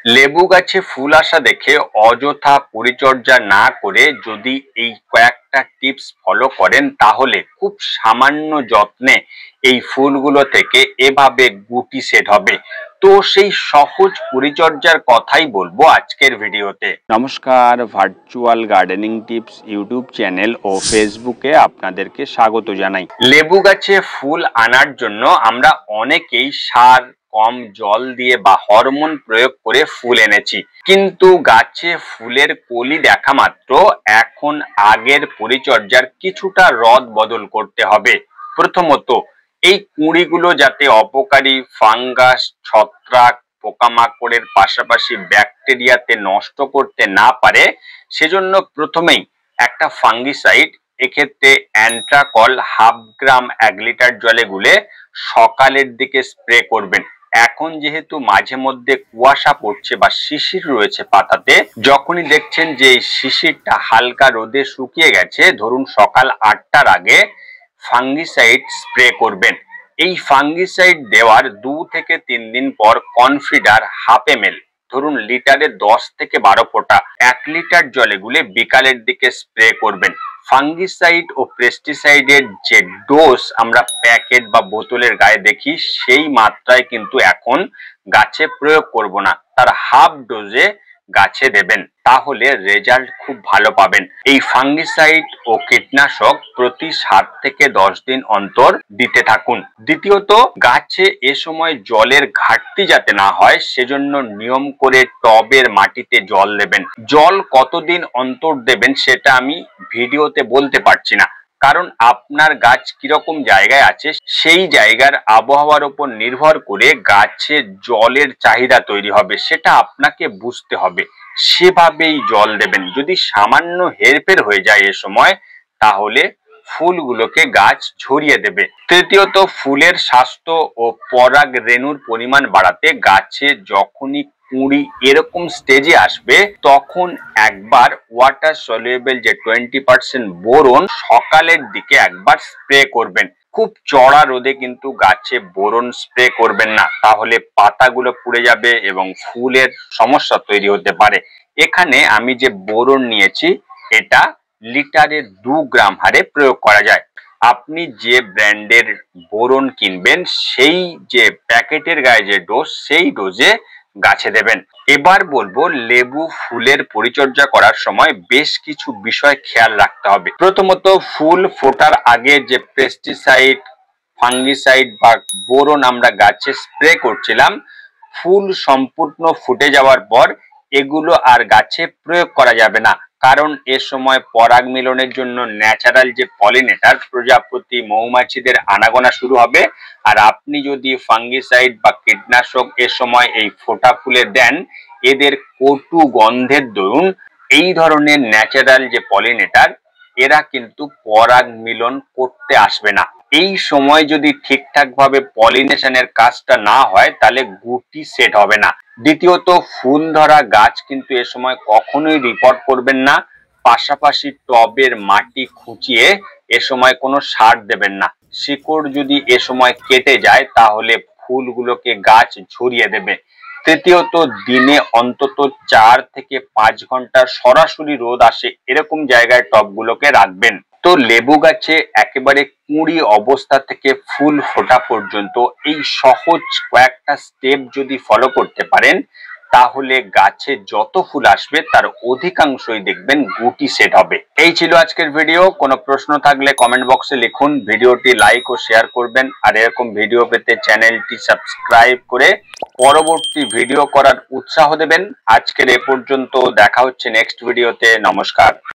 লেবু গাছে ফুল আসা দেখে অযথা পরিচর্যা না করে যদি এই কয়েকটা টিপস ফলো করেন তাহলে খুব সামান্য যত্নে এই ফুলগুলো থেকে এভাবে গুটি সেট হবে। তো সেই সহজ পরিচর্যার কথাই বলবো আজকের ভিডিওতে। নমস্কার, virtual gardening tips YouTube channel ও ফেসবুকে আপনাদেরকে স্বাগত জানাই। লেবু গাছে ফুল আনার জন্য আমরা অনেকেই সার, কম জল দিয়ে বা হরমোন প্রয়োগ করে ফুল এনেছি, কিন্তু গাছে ফুলের কলি দেখা মাত্র এখন আগের পরিচর্যার কিছুটা রদ বদল করতে হবে। প্রথমত, এই কুঁড়িগুলো যাতে অপকারী ফাঙ্গাস, ছত্রাক, পোকামাকড়ের পাশাপাশি ব্যাকটেরিয়াতে নষ্ট করতে না পারে, সেজন্য প্রথমেই একটা ফাঙ্গিসাইড, এক্ষেত্রে অ্যান্ট্রাকল 1/2 গ্রাম 1 লিটার জলে গুলে সকালের দিকে স্প্রে করবেন। এখন যেহেতু মাঝে মধ্যে কুয়াশা পড়ছে বা শিশির রয়েছে পাতাতে, যখনই দেখছেন যে এই শিশিরটা হালকা রোদে শুকিয়ে গেছে, ধরুন সকাল 8টার আগে, ফাঙ্গিসাইড স্প্রে করবেন। এই ফাঙ্গিসাইড দেওয়ার 2 থেকে 3 দিন পর কনফিডার 1/2 ml, ধরুন লিটারে 10 থেকে 12 ফোঁটা 1 লিটার জলে গুলে বিকালের দিকে স্প্রে করবেন। ফাঙ্গিসাইড ও পেস্টিসাইডের যে ডোজ আমরা প্যাকেট বা বোতলের গায়ে দেখি, সেই মাত্রায় কিন্তু এখন গাছে প্রয়োগ করব না, তার হাফ ডোজে গাছে দেবেন, তাহলে রেজাল্ট খুব ভালো পাবেন। এই ফাঙ্গিসাইড ও কীটনাশক প্রতি 7 থেকে 10 দিন অন্তর দিতে থাকুন। দ্বিতীয়ত, গাছে এ সময় জলের ঘাটতি যাতে না হয় সেজন্য নিয়ম করে টবের মাটিতে জল দেবেন। জল কতদিন অন্তর দেবেন সেটা আমি ভিডিওতে বলতে পারছি না, কারণ আপনার গাছ কিরকম জায়গায় আছে সেই জায়গার আবহাওয়ার উপর নির্ভর করে গাছে জলের চাহিদা তৈরি হবে, সেটা আপনাকে বুঝতে হবে, সেভাবেই জল দেবেন। যদি সামান্য হেরফের হয়ে যায় এ সময়, তাহলে ফুলগুলোকে গাছ ঝরিয়ে দেবে। তৃতীয়ত, ফুলের স্বাস্থ্য ও পরাগ রেণুর পরিমাণ বাড়াতে গাছে যখনই কুঁড়ি এরকম স্টেজে আসবে, তখন একবার ওয়াটার সলিউবল যে 20% বোরন সকালের দিকে একবার স্প্রে করবেন। খুব চড়া রোদে কিন্তু গাছে বোরন স্প্রে করবেন না, তাহলে পাতাগুলো পুড়ে যাবে এবং ফুলের সমস্যা তৈরি হতে পারে। এখানে আমি যে বোরন নিয়েছি, এটা লিটারে 2 গ্রাম হারে প্রয়োগ করা যায়। আপনি যে ব্র্যান্ডের বোরন কিনবেন, সেই যে প্যাকেটের গায়ে যে ডোজ, সেই ডোজে গাছে দেবেন। এবার বলবো, লেবু ফুলের পরিচর্যা করার সময় বেশ কিছু বিষয় খেয়াল রাখতে হবে। প্রথমত, ফুল ফোটার আগে যে পেস্টিসাইড, ফাঙ্গিসাইড বা বোরন আমরা গাছে স্প্রে করছিলাম, ফুল সম্পূর্ণ ফুটে যাওয়ার পর এগুলো আর গাছে প্রয়োগ করা যাবে না, কারণ এ সময় পরাগ মিলনের জন্য ন্যাচারাল যে পলিনেটার প্রজাপতি, মৌমাছিদের আনাগোনা শুরু হবে। আর আপনি যদি ফাঙ্গিসাইড বা কীটনাশক এ সময় এই ফোটা ফুলে দেন, এদের কটু গন্ধের দরুন এই ধরনের ন্যাচারাল যে পলিনেটার, এরা কিন্তু পরাগ মিলন করতে আসবে না। এই সময় যদি ঠিকঠাক ভাবে পলিনেশনের কাজটা না হয়, তাহলে গুটি সেট হবে না। দ্বিতীয়ত, ফুল ধরা গাছ কিন্তু এ সময় কখনোই রিপোর্ট করবেন না। পাশাপাশি টবের মাটি খুঁচিয়ে এ সময় কোনো সার দেবেন না। শিকড় যদি এ সময় কেটে যায়, তাহলে ফুলগুলোকে গাছ ঝরিয়ে দেবে। তৃতীয়ত, দিনে অন্তত 4 থেকে 5 ঘন্টা সরাসরি রোদ আসে এরকম জায়গায় টবগুলোকে রাখবেন। তো লেবু গাছে একেবারে কুঁড়ি অবস্থা থেকে ফুল ফোটা পর্যন্ত এই সহজ কয়েকটা স্টেপ যদি ফলো করতে পারেন, তাহলে গাছে যত ফুল আসবে তার অধিকাংশই দেখবেন গুটি সেট হবে। এই ছিল আজকের ভিডিও। কোনো প্রশ্ন থাকলে কমেন্ট বক্সে লিখুন, ভিডিওটি লাইক ও শেয়ার করবেন, আর এরকম ভিডিও পেতে চ্যানেলটি সাবস্ক্রাইব করে পরবর্তী ভিডিও করার উৎসাহ দেবেন। আজকের এ পর্যন্ত, দেখা হচ্ছে নেক্সট ভিডিওতে। নমস্কার।